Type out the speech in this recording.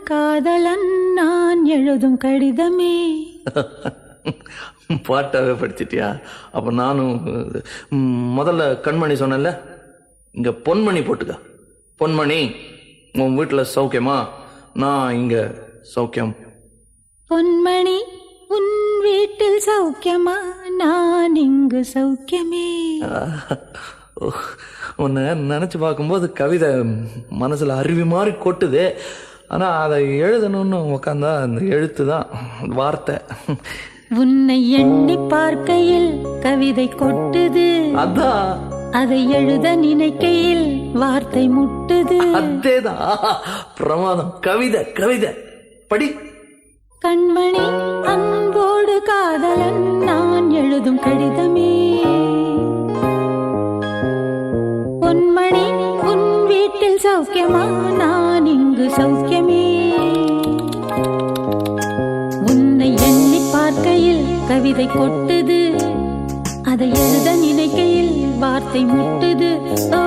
காதலன் நான் எழுதும் கடிதமே. பாட்டாவே படிச்சிட்டியா? அப்ப நானும் முதல்ல கண்மணி சொன்னேன்ல, இங்க பொன்மணி போட்டுக்க. பொன்மணி, உன் வீட்டுல சௌக்கியமா? நான் இங்க சௌக்கியம். பொன்மணி, உன் வீட்டில் சௌக்கியமா? நான் இங்கு சௌக்கியமே. உன்னை நினைச்சு பார்க்கும்போது கவிதை மனசுல அருவி மாதிரி கொட்டுது. ஆனா அதை எழுதணும்னு உக்காந்தா அந்த எழுத்து தான் வார்த்தை. உன்னை எண்ணி பார்க்கையில் கவிதை கொட்டுது, அதான் அதை எழுத நினைக்கையில் வார்த்தை முட்டுது. அதேதான், பிரமாதம். கவிதை கவிதை படி. கண்மணி, அன்போடு காதலன் நான் எழுதும் கடிதமே. பொன்மணி, உன் வீட்டில் சௌக்கியமா? நான் இங்கு சௌக்கியமே. உன்னை எண்ணி பார்க்கையில் கவிதை கொட்டுது, அதை எழுத நினைக்கையில் வார்த்தை முட்டுது. ஓ